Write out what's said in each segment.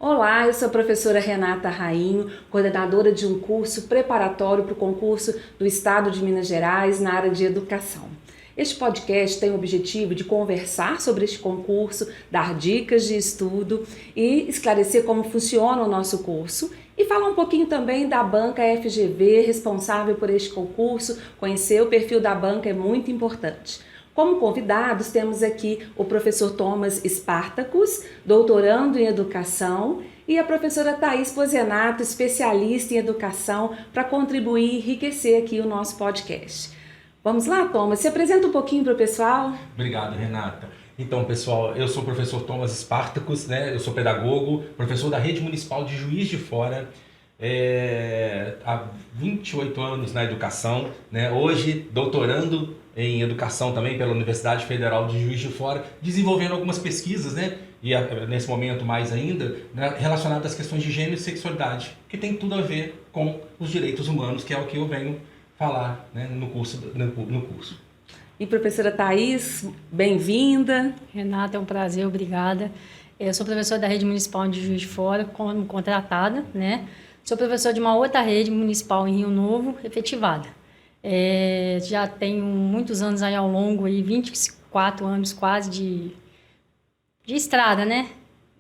Olá, eu sou a professora Renata Rainho, coordenadora de um curso preparatório para o concurso do Estado de Minas Gerais na área de educação. Este podcast tem o objetivo de conversar sobre este concurso, dar dicas de estudo e esclarecer como funciona o nosso curso e falar um pouquinho também da banca FGV, responsável por este concurso. Conhecer o perfil da banca é muito importante. Como convidados, temos aqui o professor Thomas Spartacus, doutorando em educação, e a professora Thaís Pozenato, especialista em educação, para contribuir e enriquecer aqui o nosso podcast. Vamos lá, Thomas, se apresenta um pouquinho para o pessoal. Obrigado, Renata. Então, pessoal, eu sou o professor Thomas Spartacus, né? Eu sou pedagogo, professor da Rede Municipal de Juiz de Fora, há 28 anos na educação, né? Hoje doutorando em educação também pela Universidade Federal de Juiz de Fora, desenvolvendo algumas pesquisas, né? E nesse momento mais ainda, né? Relacionadas às questões de gênero e sexualidade, que tem tudo a ver com os direitos humanos, que é o que eu venho falar, né? no curso. E professora Thaís, bem-vinda. Renata, é um prazer, obrigada. Eu sou professora da Rede Municipal de Juiz de Fora, como contratada, né? Sou professora de uma outra rede municipal em Rio Novo, efetivada. Já tenho muitos anos aí ao longo, aí, 24 anos quase de estrada, né?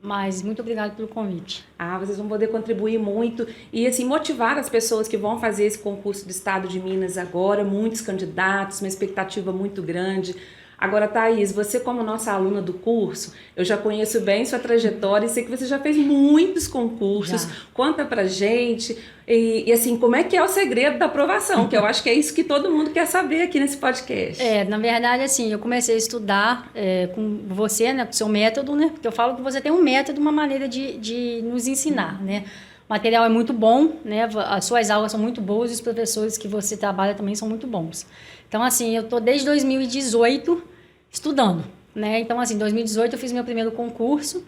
Mas muito obrigada pelo convite. Vocês vão poder contribuir muito e assim motivar as pessoas que vão fazer esse concurso do Estado de Minas agora, muitos candidatos, uma expectativa muito grande. Agora, Thaís, você como nossa aluna do curso, eu já conheço bem sua trajetória e sei que você já fez muitos concursos. Conta pra gente e assim, como é que é o segredo da aprovação? Que eu acho que é isso que todo mundo quer saber aqui nesse podcast. Na verdade, assim, eu comecei a estudar com você, né, com o seu método, né? Porque eu falo que você tem um método, uma maneira de nos ensinar, né? O material é muito bom, né? As suas aulas são muito boas e os professores que você trabalha também são muito bons. Então, assim, eu tô desde 2018 estudando, né? Então, assim, em 2018 eu fiz meu primeiro concurso,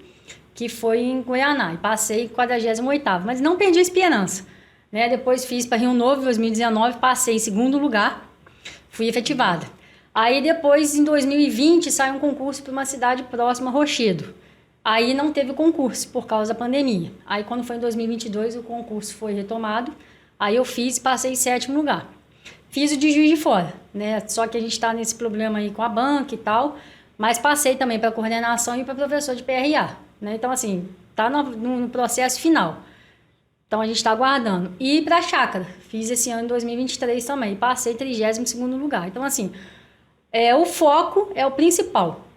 que foi em Goianá, e passei 48º, mas não perdi a esperança, né? Depois fiz para Rio Novo, em 2019, passei em segundo lugar, fui efetivada. Aí depois, em 2020, saiu um concurso para uma cidade próxima, Rochedo. Aí não teve concurso por causa da pandemia. Aí quando foi em 2022, o concurso foi retomado, aí eu fiz e passei em 7º lugar. Fiz o de Juiz de Fora, né? Só que a gente está nesse problema aí com a banca e tal, mas passei também para coordenação e para professor de PRA, né? Então, assim, está no processo final. Então, a gente está aguardando. E para a Chácara, fiz esse ano, em 2023 também, passei em 32º lugar. Então, assim, o foco é o principal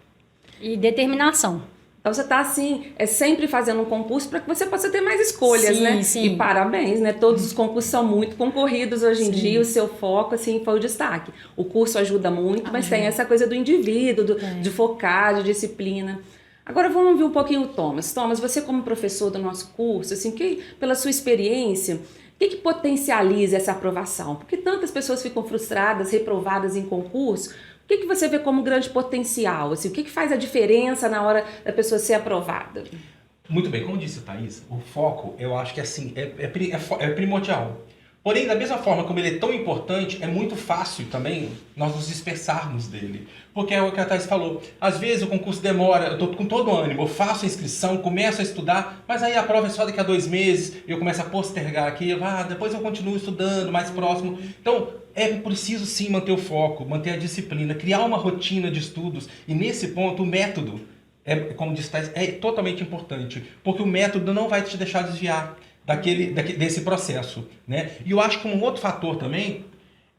e determinação. Então você está assim, sempre fazendo um concurso para que você possa ter mais escolhas, sim, né? Sim. E parabéns, né? Todos os concursos são muito concorridos hoje em dia, o seu foco, assim, foi o destaque. O curso ajuda muito, mas tem essa coisa do indivíduo, de focar, de disciplina. Agora vamos ouvir um pouquinho o Thomas. Thomas, você como professor do nosso curso, assim, pela sua experiência, o que potencializa essa aprovação? Porque tantas pessoas ficam frustradas, reprovadas em concurso. O que você vê como grande potencial? Assim, o que faz a diferença na hora da pessoa ser aprovada? Muito bem, como disse a Thaís, o foco, eu acho que assim, é primordial. Porém, da mesma forma como ele é tão importante, é muito fácil também nós nos dispersarmos dele. Porque é o que a Thaís falou. Às vezes o concurso demora, eu estou com todo o ânimo, eu faço a inscrição, começo a estudar, mas aí a prova é só daqui a 2 meses, eu começo a postergar aqui, depois eu continuo estudando mais próximo. Então, é preciso sim manter o foco, manter a disciplina, criar uma rotina de estudos. E nesse ponto, o método, como disse Thaís, é totalmente importante. Porque o método não vai te deixar desviar desse processo, né? E eu acho que um outro fator também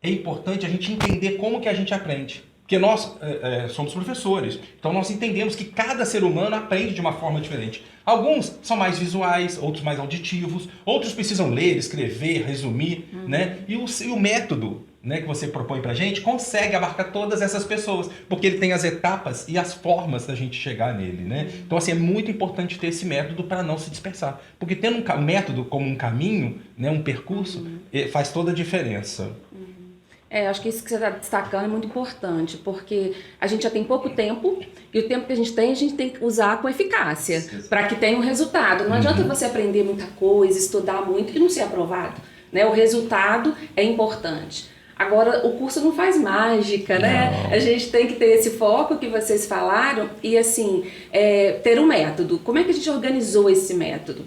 é importante a gente entender como que a gente aprende. Porque nós somos professores, então nós entendemos que cada ser humano aprende de uma forma diferente. Alguns são mais visuais, outros mais auditivos, outros precisam ler, escrever, resumir, né? E o método, né, que você propõe pra gente consegue abarcar todas essas pessoas, porque ele tem as etapas e as formas da gente chegar nele, né? Então, assim, é muito importante ter esse método para não se dispersar, porque tendo um método como um caminho, né, um percurso, faz toda a diferença. Acho que isso que você está destacando é muito importante, porque a gente já tem pouco tempo e o tempo que a gente tem que usar com eficácia, para que tenha um resultado. Não adianta você aprender muita coisa, estudar muito e não ser aprovado, né? O resultado é importante. Agora, o curso não faz mágica, né? Não. A gente tem que ter esse foco que vocês falaram e, assim, ter um método. Como é que a gente organizou esse método?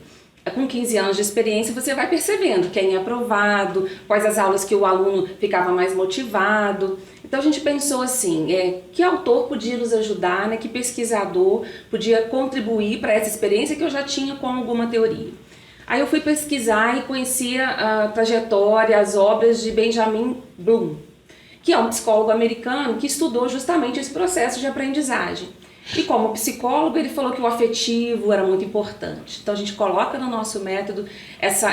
Com 15 anos de experiência, você vai percebendo quem é aprovado, quais as aulas que o aluno ficava mais motivado. Então, a gente pensou assim, que autor podia nos ajudar, né? Que pesquisador podia contribuir para essa experiência que eu já tinha com alguma teoria. Aí eu fui pesquisar e conheci a trajetória, as obras de Benjamin Bloom, que é um psicólogo americano que estudou justamente esse processo de aprendizagem. E como psicólogo, ele falou que o afetivo era muito importante. Então a gente coloca no nosso método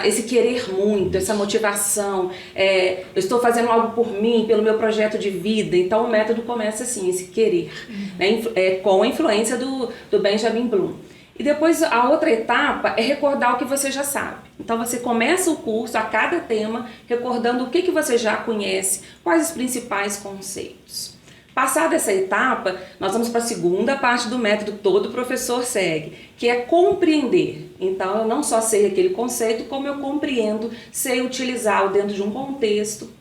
esse querer muito, essa motivação. Eu estou fazendo algo por mim, pelo meu projeto de vida. Então o método começa assim, esse querer, né, com a influência do Benjamin Bloom. E depois a outra etapa é recordar o que você já sabe. Então você começa o curso a cada tema recordando o que você já conhece, quais os principais conceitos. Passada essa etapa, nós vamos para a segunda parte do método que todo professor segue, que é compreender. Então eu não só sei aquele conceito, como eu compreendo, sei utilizá-lo dentro de um contexto.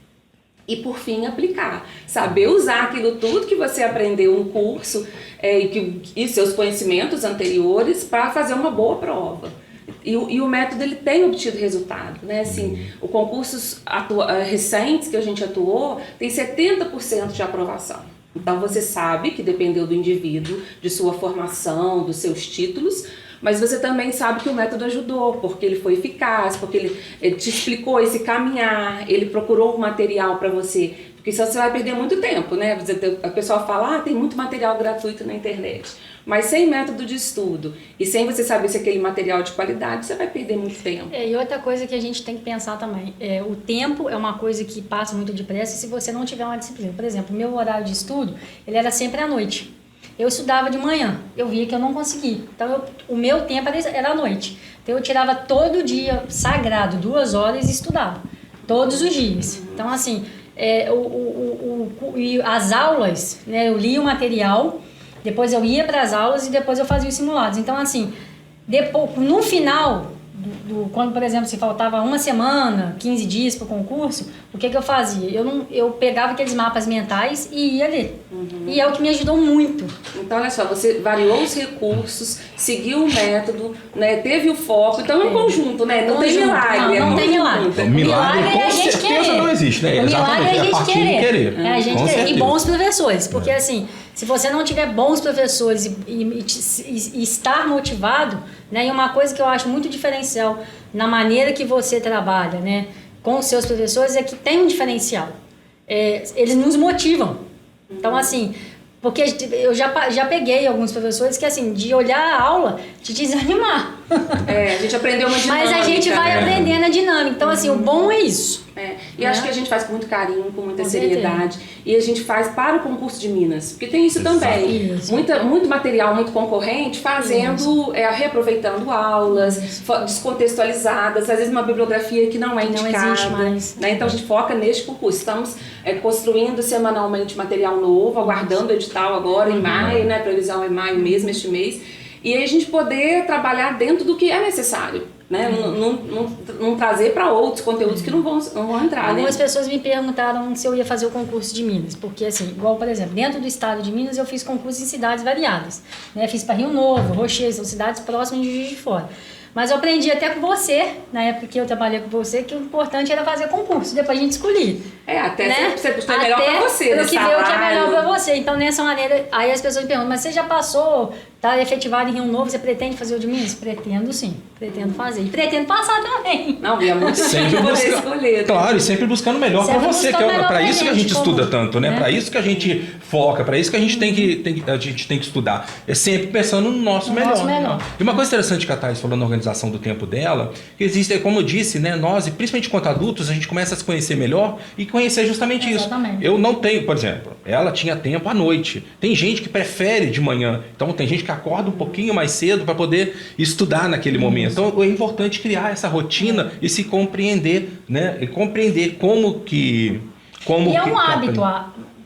E, por fim, aplicar. Saber usar aquilo tudo que você aprendeu no curso e seus conhecimentos anteriores para fazer uma boa prova. E o método ele tem obtido resultado, né? Assim, os concursos recentes que a gente atuou tem 70% de aprovação. Então, você sabe que dependeu do indivíduo, de sua formação, dos seus títulos, mas você também sabe que o método ajudou, porque ele foi eficaz, porque ele te explicou esse caminhar, ele procurou um material para você, porque senão você vai perder muito tempo, né? A pessoa fala, tem muito material gratuito na internet, mas sem método de estudo e sem você saber se aquele material é de qualidade, você vai perder muito tempo. E outra coisa que a gente tem que pensar também, o tempo é uma coisa que passa muito depressa se você não tiver uma disciplina. Por exemplo, o meu horário de estudo, ele era sempre à noite. Eu estudava de manhã, eu via que eu não conseguia. Então, o meu tempo era à noite. Então, eu tirava todo dia sagrado, 2 horas e estudava. Todos os dias. Então, assim, as aulas, né, eu lia o material, depois eu ia para as aulas e depois eu fazia os simulados. Então, assim, no final, quando, por exemplo, se faltava uma semana, 15 dias para o concurso, o que eu fazia? Eu pegava aqueles mapas mentais e ia ler. E é o que me ajudou muito. Então, olha só, você variou os recursos, seguiu o método, né, teve o foco. Então, é um conjunto, né? Não tem milagre. Não tem milagre. O milagre é a gente certeza querer. Não existe, né? O milagre é a gente querer. É a gente querer. Certeza. E bons professores. Porque, assim, se você não tiver bons professores e estar motivado, né? E uma coisa que eu acho muito diferencial na maneira que você trabalha, né, com os seus professores é que tem um diferencial. Eles nos motivam. Então, assim, porque eu já peguei alguns professores que, assim, de olhar a aula, te desanimar. A gente aprendeu uma dinâmica. Mas a gente vai aprendendo a dinâmica. Então, assim, o bom é isso. E acho que a gente faz com muito carinho, com muita seriedade. E a gente faz para o concurso de Minas. Porque tem isso também. Muito material, muito concorrente, fazendo, reaproveitando aulas, descontextualizadas, às vezes uma bibliografia que não é indicada. Não existe mais. Né? Então a gente foca neste concurso. Estamos construindo semanalmente material novo, aguardando o edital agora em maio, né? A previsão é maio mesmo, este mês. E aí a gente poder trabalhar dentro do que é necessário. Né? Não trazer para outros conteúdos que não vão entrar. Algumas pessoas me perguntaram se eu ia fazer o concurso de Minas, porque assim, igual por exemplo, dentro do estado de Minas eu fiz concurso em cidades variadas, né? Fiz para Rio Novo, Rochedo, são cidades próximas de Juiz de Fora. Mas eu aprendi até com você, na época que eu trabalhei com você, que o importante era fazer concurso, depois a gente escolher. Até né? você é melhor para você, né? Que ver o que é melhor para você. Então, nessa maneira, aí as pessoas me perguntam, mas você já passou, está efetivado em Rio Novo, você pretende fazer o de Minas? Pretendo sim, pretendo fazer. E pretendo passar também. Não, é muito sempre poder escolher. Claro, e sempre buscando o melhor para você, que é para isso que a gente estuda tanto, né? Para isso que a gente foca, para isso que a gente tem que estudar. É sempre pensando no nosso melhor. E uma coisa interessante que a Thais falou na organização do tempo dela, que existe, como eu disse, né? Nós, e principalmente quanto adultos, a gente começa a se conhecer melhor e conhecer justamente isso. Eu não tenho, por exemplo, ela tinha tempo à noite. Tem gente que prefere de manhã. Então tem gente que acorda um pouquinho mais cedo para poder estudar naquele momento. Então é importante criar essa rotina e se compreender, né? E compreender como que... E é um hábito,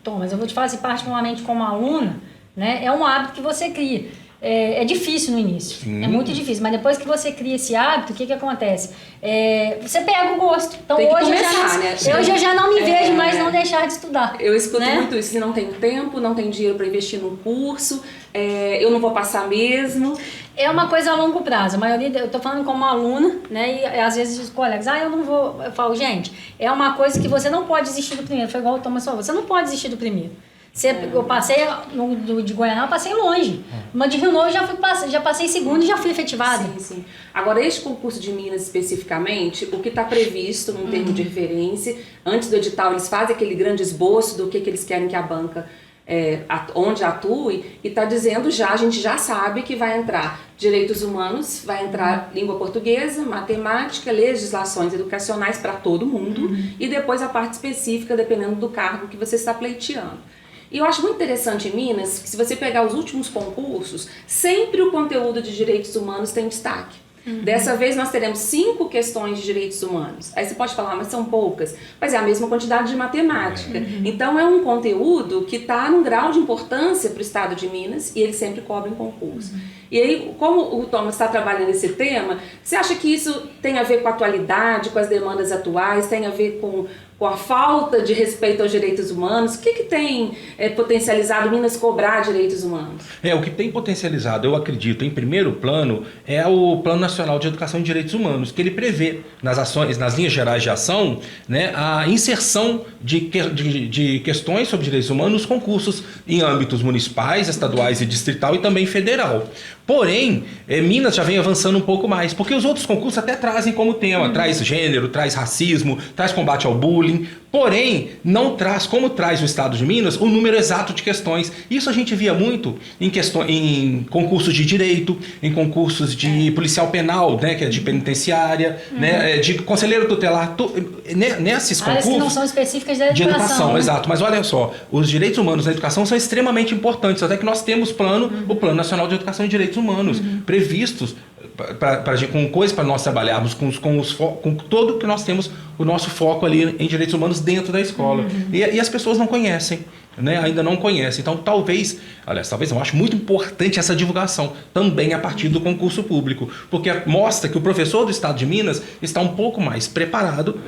Thomas, eu vou te falar assim, particularmente como aluna, né? É um hábito que você cria. É difícil no início, é muito difícil, mas depois que você cria esse hábito, o que acontece? Você pega o gosto. Então hoje, hoje eu já não me vejo mais não deixar de estudar. Eu escuto né? muito isso, se não tenho tempo, não tenho dinheiro para investir num curso, eu não vou passar mesmo. É uma coisa a longo prazo. A maioria, eu tô falando como aluna, né? E às vezes os colegas, eu não vou. Eu falo, gente, é uma coisa que você não pode desistir do primeiro. Foi igual o Thomas falou, você não pode desistir do primeiro. Eu passei de Goiânia, eu passei longe. Mas de Rio Novo eu já passei segundo e já fui efetivada. Sim, sim. Agora, este concurso de Minas especificamente, o que está previsto num termo de referência, antes do edital, eles fazem aquele grande esboço do que eles querem que a banca onde atue, e está dizendo a gente já sabe que vai entrar direitos humanos, vai entrar língua portuguesa, matemática, legislações educacionais para todo mundo, e depois a parte específica, dependendo do cargo que você está pleiteando. E eu acho muito interessante em Minas, que se você pegar os últimos concursos, sempre o conteúdo de direitos humanos tem destaque. Dessa vez nós teremos 5 questões de direitos humanos. Aí você pode falar, mas são poucas. Mas é a mesma quantidade de matemática. Então é um conteúdo que está num grau de importância para o estado de Minas e ele sempre cobra em concurso. E aí, como o Thomas está trabalhando esse tema, você acha que isso tem a ver com a atualidade, com as demandas atuais, tem a ver com a falta de respeito aos direitos humanos? O que tem potencializado Minas cobrar direitos humanos? O que tem potencializado, eu acredito, em primeiro plano, é o Plano Nacional de Educação e Direitos Humanos, que ele prevê nas ações, nas linhas gerais de ação, né, a inserção de questões sobre direitos humanos nos concursos em âmbitos municipais, estaduais e distrital e também federal. Porém, Minas já vem avançando um pouco mais, porque os outros concursos até trazem como tema, traz gênero, traz racismo, traz combate ao bullying, porém, não traz, como traz o estado de Minas, o número exato de questões. Isso a gente via muito em concursos de direito, em concursos de policial penal, né, que é de penitenciária, né, de conselheiro tutelar, nesses concursos... que não são específicas da educação. De educação, exato. Mas olha só, os direitos humanos na educação são extremamente importantes, até que nós temos o Plano Nacional de Educação e Direitos Humanos, previstos com coisas para nós trabalharmos, com todo que nós temos o nosso foco ali em direitos humanos dentro da escola. E as pessoas não conhecem, né? Ainda não conhecem. Então talvez eu acho muito importante essa divulgação também a partir do concurso público, porque mostra que o professor do estado de Minas está um pouco mais preparado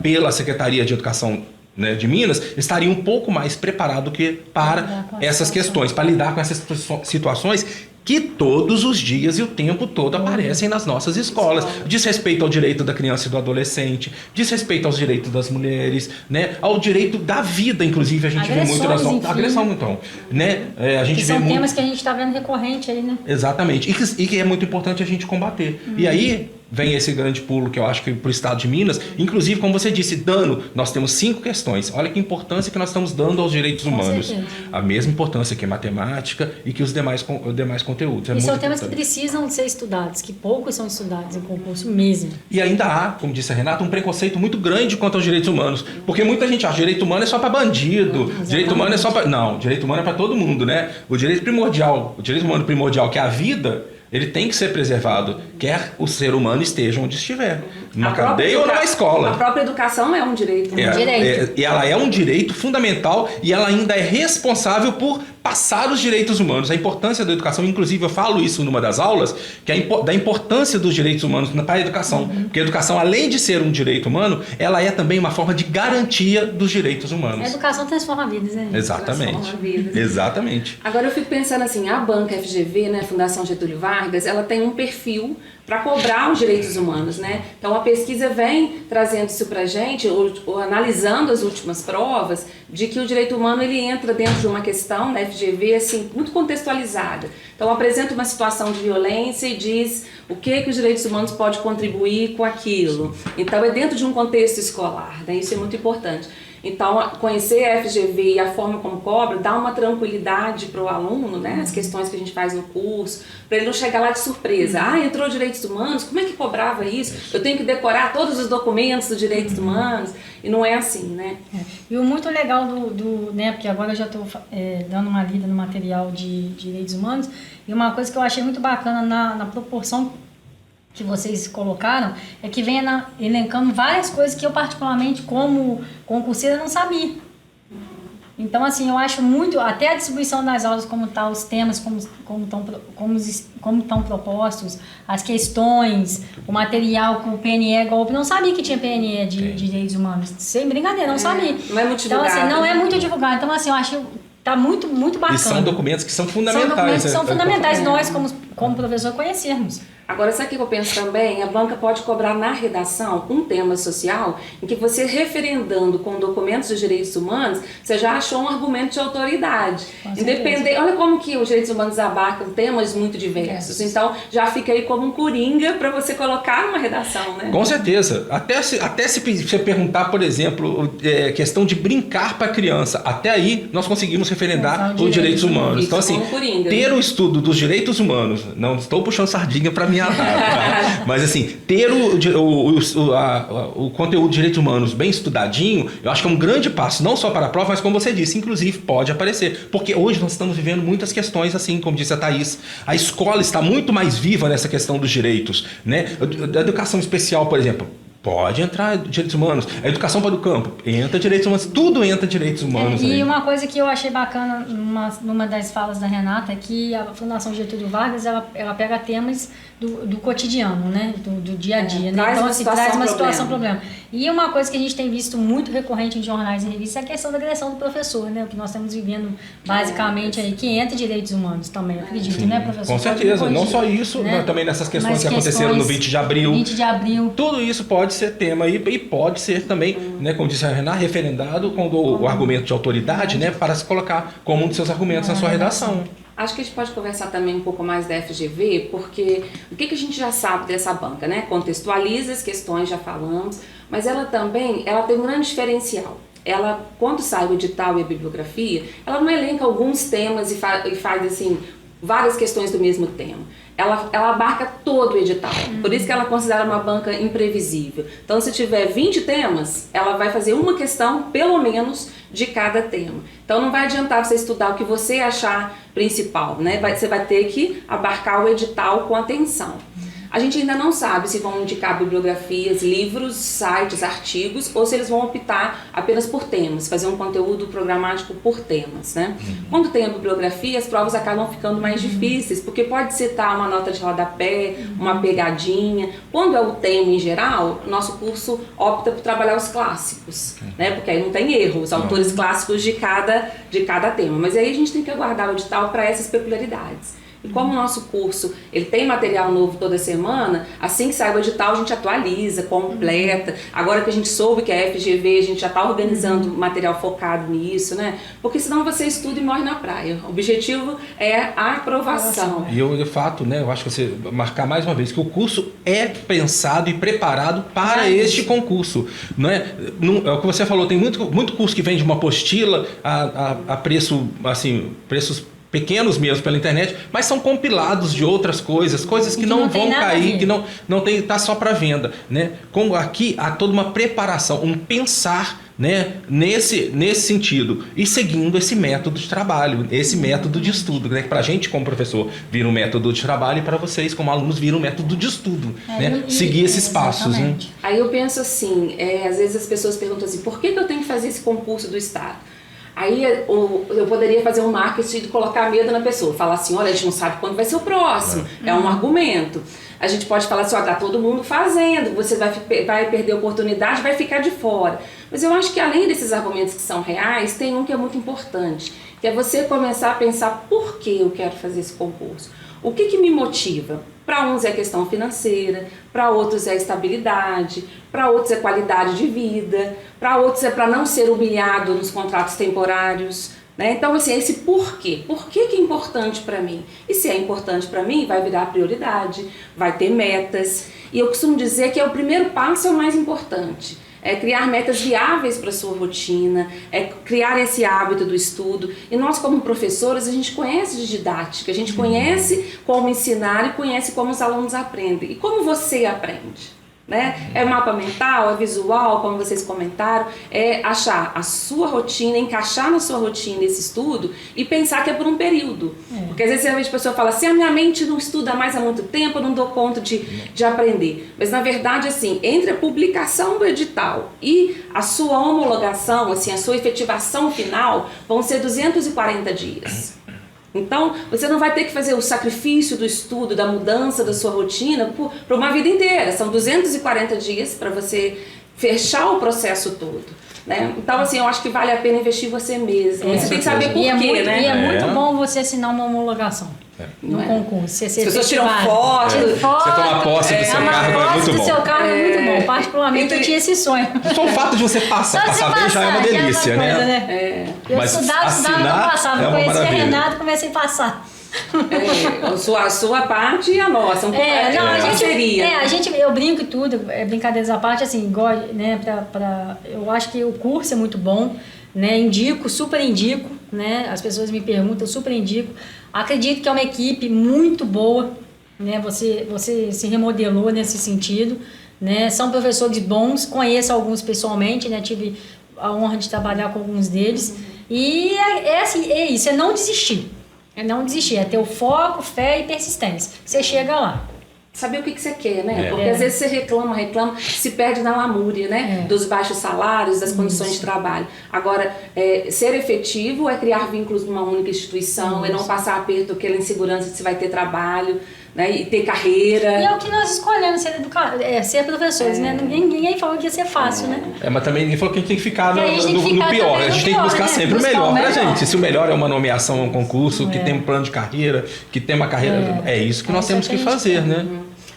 pela Secretaria de Educação, né, de Minas, estaria um pouco mais preparado que para essas questões, para lidar com essas situações que todos os dias e o tempo todo aparecem nas nossas escolas. Diz respeito ao direito da criança e do adolescente, diz respeito aos direitos das mulheres, né, ao direito da vida, inclusive a gente vê muito nas agressão, então, né, a gente são temas que a gente está vendo recorrente aí, né? Exatamente, e que é muito importante a gente combater. E aí vem esse grande pulo que eu acho que para o estado de Minas, inclusive, como você disse, nós temos 5 questões. Olha que importância que nós estamos dando aos direitos humanos. A mesma importância que a matemática e que os demais conteúdos. E são temas que precisam ser estudados, que poucos são estudados em concurso mesmo. E ainda há, como disse a Renata, um preconceito muito grande quanto aos direitos humanos. Porque muita gente acha que direito humano é só para bandido, direito humano é só para... Não, direito humano é para todo mundo, né? O direito humano primordial, que é a vida, ele tem que ser preservado, quer o ser humano esteja onde estiver, numa cadeia ou numa escola. A própria educação é um direito. E ela é um direito fundamental e ela ainda é responsável por passar os direitos humanos. A importância da educação, inclusive eu falo isso numa das aulas, que é da importância dos direitos humanos para a educação. Porque a educação, além de ser um direito humano, ela é também uma forma de garantia dos direitos humanos. A educação transforma vidas, né? Exatamente. Exatamente. Agora eu fico pensando assim, a banca FGV, né, Fundação Getúlio Vargas, ela tem um perfil para cobrar os direitos humanos, né? Então a pesquisa vem trazendo isso para a gente, ou analisando as últimas provas, de que o direito humano ele entra dentro de uma questão, né, FGV, assim, muito contextualizada. Então apresenta uma situação de violência e diz o que os direitos humanos podem contribuir com aquilo. Então é dentro de um contexto escolar, né? Isso é muito importante. Então, conhecer a FGV e a forma como cobra dá uma tranquilidade para o aluno, né? As questões que a gente faz no curso, para ele não chegar lá de surpresa. Entrou direitos humanos, como é que cobrava isso? Eu tenho que decorar todos os documentos dos direitos humanos, e não é assim, né? E o muito legal né, porque agora eu já estou dando uma lida no material de direitos humanos, e uma coisa que eu achei muito bacana na proporção que vocês colocaram, é que vem elencando várias coisas que eu particularmente, como concurseira, não sabia. Então, assim, eu acho muito, até a distribuição das aulas, como tá, os temas, como estão propostos, as questões, o material com o PNE, golpe, não sabia que tinha PNE de direitos humanos, sem brincadeira, não sabia. Não é muito divulgado. Então, assim, não é muito divulgado. Então, assim, eu acho tá muito bacana. E são documentos que são fundamentais. São documentos que são fundamentais, nós, como professor, conhecermos. Agora, sabe o que eu penso também? A banca pode cobrar na redação um tema social em que você, referendando com documentos dos direitos humanos, você já achou um argumento de autoridade. Independente, olha como que os direitos humanos abarcam temas muito diversos. Então, já fica aí como um coringa para você colocar numa redação, né? Com certeza. Até se você perguntar, por exemplo, questão de brincar para criança, até aí nós conseguimos referendar os direitos humanos. Então, assim, ter o estudo dos direitos humanos, não estou puxando sardinha para minha mas assim, ter o conteúdo de direitos humanos bem estudadinho, eu acho que é um grande passo, não só para a prova, mas como você disse, inclusive pode aparecer, porque hoje nós estamos vivendo muitas questões assim, como disse a Thaís, a escola está muito mais viva nessa questão dos direitos, né? A educação especial, por exemplo, pode entrar direitos humanos. A educação para o campo, entra direitos humanos. Tudo entra direitos humanos. E uma coisa que eu achei bacana numa das falas da Renata é que a Fundação Getúlio Vargas, ela pega temas do cotidiano, né? Do dia a dia. Né? Então, assim, traz uma situação, problema. E uma coisa que a gente tem visto muito recorrente em jornais e revistas é a questão da agressão do professor, né? O que nós estamos vivendo basicamente aí, que entra direitos humanos também, acredito, sim, né, professor? Com certeza. Não só isso, né? Mas também nessas questões que aconteceram no 20 de abril. 20 de abril. Tudo isso pode ser tema e pode ser também, né, como disse a Renata, referendado com o argumento de autoridade, né, para se colocar como um dos seus argumentos na sua redação. Acho que a gente pode conversar também um pouco mais da FGV, porque o que a gente já sabe dessa banca, né? Contextualiza as questões, já falamos, mas ela também tem um grande diferencial. Ela, quando sai o edital e a bibliografia, ela não elenca alguns temas e faz assim, várias questões do mesmo tema. Ela abarca todo o edital. Por isso que ela é considerada uma banca imprevisível. Então, se tiver 20 temas, ela vai fazer uma questão, pelo menos, de cada tema. Então, não vai adiantar você estudar o que você achar principal, né? Você vai ter que abarcar o edital com atenção. A gente ainda não sabe se vão indicar bibliografias, livros, sites, artigos, ou se eles vão optar apenas por temas, fazer um conteúdo programático por temas, né? Quando tem a bibliografia, as provas acabam ficando mais difíceis, porque pode citar uma nota de rodapé, uma pegadinha. Quando é o tema em geral, o nosso curso opta por trabalhar os clássicos, né? Porque aí não tem erro, os autores clássicos de cada tema. Mas aí a gente tem que aguardar o edital para essas peculiaridades. E como o nosso curso ele tem material novo toda semana, assim que sai o edital a gente atualiza, completa. Agora que a gente soube que é a FGV, a gente já está organizando material focado nisso, né? Porque senão você estuda e morre na praia. O objetivo é a aprovação. E eu, de fato, né, eu acho que você marcar mais uma vez que o curso é pensado e preparado para este concurso. Não é o que você falou, tem muito curso que vende uma apostila a preço, assim, preços pequenos mesmo pela internet, mas são compilados de outras coisas que não vão cair, que não tem, tá só para venda, né? Como aqui há toda uma preparação, um pensar, né, nesse sentido e seguindo esse método de trabalho, esse método de estudo, né, que para a gente como professor vira um método de trabalho e para vocês como alunos vira um método de estudo, né? Seguir esses passos, né? Aí eu penso assim, às vezes as pessoas perguntam assim, por que eu tenho que fazer esse concurso do Estado? Aí eu poderia fazer um marketing de colocar medo na pessoa, falar assim, olha, a gente não sabe quando vai ser o próximo, é um argumento. A gente pode falar assim, ó, tá todo mundo fazendo, você vai perder a oportunidade, vai ficar de fora. Mas eu acho que além desses argumentos que são reais, tem um que é muito importante, que é você começar a pensar por que eu quero fazer esse concurso. O que me motiva? Para uns é a questão financeira, para outros é a estabilidade, para outros é qualidade de vida, para outros é para não ser humilhado nos contratos temporários, né? Então, assim, esse porquê. Por que é importante para mim? E se é importante para mim, vai virar prioridade, vai ter metas. E eu costumo dizer que o primeiro passo é o mais importante. É criar metas viáveis para a sua rotina, é criar esse hábito do estudo. E nós, como professores, a gente conhece de didática, a gente conhece como ensinar e conhece como os alunos aprendem. E como você aprende? Né? É mapa mental, é visual, como vocês comentaram, é achar a sua rotina, encaixar na sua rotina esse estudo e pensar que é por um período. Porque às vezes a pessoa fala assim, a minha mente não estuda mais há muito tempo, eu não dou conta de aprender. Mas na verdade, assim, entre a publicação do edital e a sua homologação, assim, a sua efetivação final, vão ser 240 dias. Então, você não vai ter que fazer o sacrifício do estudo, da mudança da sua rotina por uma vida inteira. São 240 dias para você fechar o processo todo. Né? Então, assim, eu acho que vale a pena investir em você mesmo. Você tem que saber por quê, né? E é muito bom você assinar uma homologação no concurso. Você as pessoas tiram foto. Você toma posse do seu cargo, é muito bom. Do seu cargo é muito bom. Particularmente, eu tinha esse sonho. Só o fato de você passar bem já é uma delícia, né? Eu Mas estudava, não passava. Conheci a Renata e comecei a passar. A sua parte e a nossa. Eu brinco e tudo, brincadeiras à parte, assim, né, eu acho que o curso é muito bom, né, super indico, né, as pessoas me perguntam, eu super indico, acredito que é uma equipe muito boa, né, você se remodelou nesse sentido, né, são professores bons, conheço alguns pessoalmente, né, tive a honra de trabalhar com alguns deles, e é isso, é não desistir. É não desistir, é ter o foco, fé e persistência. Você chega lá. Saber o que você quer, né? Porque às vezes você reclama, se perde na lamúria, né? Dos baixos salários, das condições de trabalho. Agora, ser efetivo é criar vínculos numa única instituição, é não passar aperto, aquela insegurança de se vai ter trabalho, né? E ter carreira. E é o que nós escolhemos, ser professores, né? Ninguém falou que ia ser fácil, né? Mas também ninguém falou que a gente tem que ficar no pior. A gente tem que buscar sempre o melhor pra gente. Se o melhor é uma nomeação, um concurso, que tem um plano de carreira, que tem uma carreira... É isso que nós temos que fazer, né?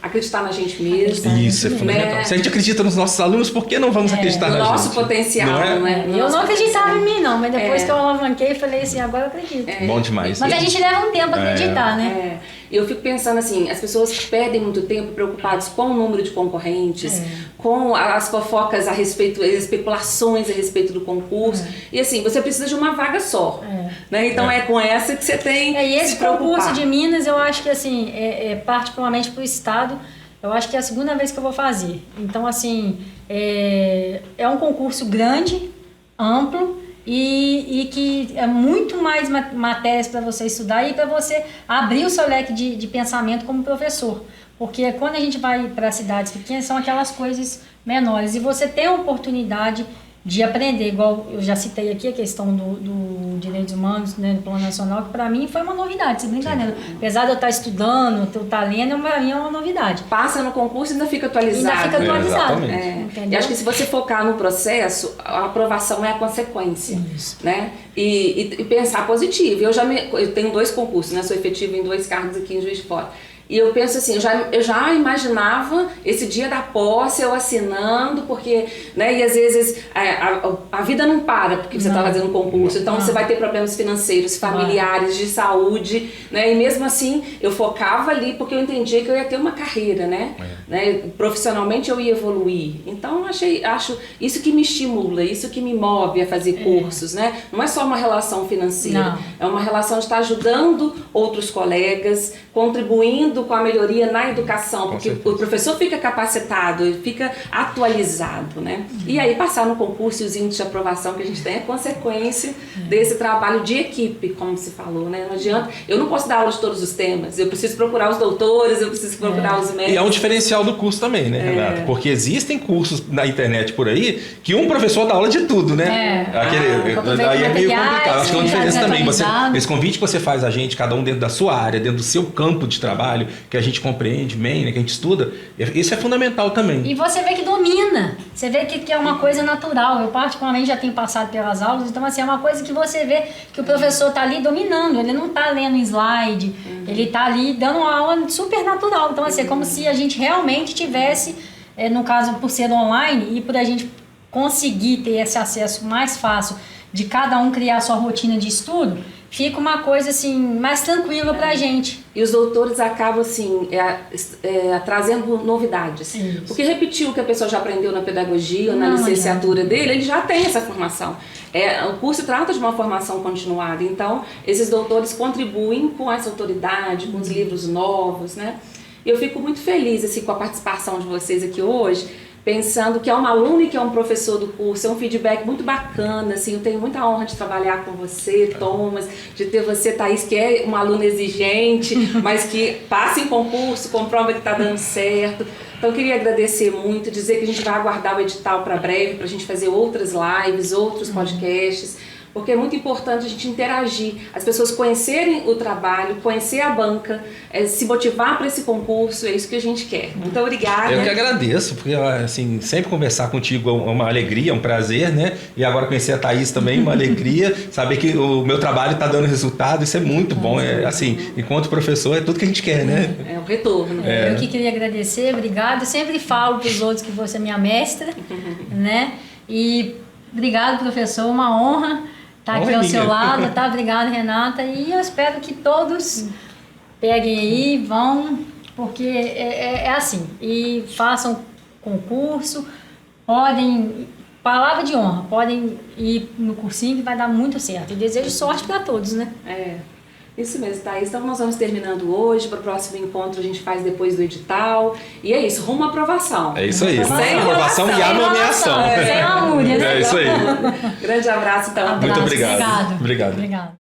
Acreditar na gente mesmo. Isso é fundamental. Se a gente acredita nos nossos alunos, por que não vamos acreditar na gente? No nosso potencial, né? Eu não acreditava em mim, não, mas depois que eu alavanquei, falei assim, agora eu acredito. Bom demais. Mas a gente leva um tempo a acreditar, né? Eu fico pensando assim, as pessoas perdem muito tempo preocupadas com o número de concorrentes, com as fofocas a respeito, as especulações a respeito do concurso. E assim, você precisa de uma vaga só. Né? Então é com essa que você tem e esse se preocupar. Concurso de Minas, eu acho que assim, particularmente para o Estado, eu acho que é a segunda vez que eu vou fazer. Então, assim, é um concurso grande, amplo, e que é muito mais matérias para você estudar e para você abrir o seu leque de pensamento como professor. Porque quando a gente vai para cidades pequenas, são aquelas coisas menores. E você tem a oportunidade de aprender, igual eu já citei aqui a questão do direitos humanos, né, do Plano Nacional, que para mim foi uma novidade, sem brincadeira. Apesar de eu estar estudando, eu estar lendo, para mim é uma novidade. Passa no concurso e ainda fica atualizado. E acho que se você focar no processo, a aprovação é a consequência. Isso. Né? E pensar positivo. Eu tenho 2 concursos, né? Sou efetiva em 2 cargos aqui em Juiz de Fora. E eu penso assim, eu já imaginava esse dia da posse, eu assinando, porque, né, e às vezes a vida não para porque você está fazendo um concurso, então você vai ter problemas financeiros, familiares, de saúde, né, e mesmo assim eu focava ali porque eu entendia que eu ia ter uma carreira, né, profissionalmente eu ia evoluir, então acho isso que me estimula, isso que me move a fazer cursos, né, não é só uma relação financeira, é uma relação de estar ajudando outros colegas, contribuindo com a melhoria na educação, porque o professor fica capacitado, ele fica atualizado, né? E aí passar no concurso e os índices de aprovação que a gente tem é consequência desse trabalho de equipe, como se falou, né? Não adianta, eu não posso dar aula de todos os temas, eu preciso procurar os doutores, eu preciso procurar os médicos. E é um diferencial do curso também, né, Renata? Porque existem cursos na internet por aí que um professor dá aula de tudo, né? Aí é meio complicado. Acho que é uma diferença também. Esse convite que você faz a gente, cada um dentro da sua área, dentro do seu campo de trabalho, que a gente compreende bem, né, que a gente estuda, isso é fundamental também. E você vê que domina, você vê que é uma coisa natural. Eu particularmente já tenho passado pelas aulas, então assim, é uma coisa que você vê que o professor está ali dominando, ele não está lendo slide, ele está ali dando uma aula super natural. Então assim, é como se a gente realmente tivesse, no caso por ser online e por a gente conseguir ter esse acesso mais fácil de cada um criar a sua rotina de estudo, fica uma coisa assim mais tranquila pra gente. E os doutores acabam assim trazendo novidades. Isso. Porque repetir o que a pessoa já aprendeu na pedagogia ou na licenciatura dele, ele já tem essa formação. O curso trata de uma formação continuada, então esses doutores contribuem com essa autoridade, com os livros novos, né? E eu fico muito feliz assim, com a participação de vocês aqui hoje, pensando que é uma aluna e que é um professor do curso, é um feedback muito bacana, assim, eu tenho muita honra de trabalhar com você, Thomas, de ter você, Thaís, que é uma aluna exigente, mas que passa em concurso, comprova que está dando certo. Então eu queria agradecer muito, dizer que a gente vai aguardar o edital para breve, para a gente fazer outras lives, outros podcasts, porque é muito importante a gente interagir, as pessoas conhecerem o trabalho, conhecer a banca, se motivar para esse concurso, é isso que a gente quer. Muito obrigada. Eu que agradeço, porque assim, sempre conversar contigo é uma alegria, um prazer, né? E agora conhecer a Thaís também, uma alegria, saber que o meu trabalho está dando resultado, isso é muito bom. Assim, enquanto professor, é tudo que a gente quer, né? É um retorno. Eu que queria agradecer, obrigado. Eu sempre falo para os outros que você é minha mestra, né? E obrigado, professor, uma honra estar aqui ao seu lado, tá? Obrigada, Renata. E eu espero que todos peguem aí, vão, porque é assim. E façam concurso, podem, palavra de honra, podem ir no cursinho que vai dar muito certo. E desejo sorte para todos, né? Isso mesmo, Thaís. Então nós vamos terminando hoje, para o próximo encontro a gente faz depois do edital. E é isso, rumo à aprovação. É isso aí, Sem aprovação e a nomeação. Sem lamúria, né? É isso aí. Grande abraço, então. Muito obrigado. Obrigado.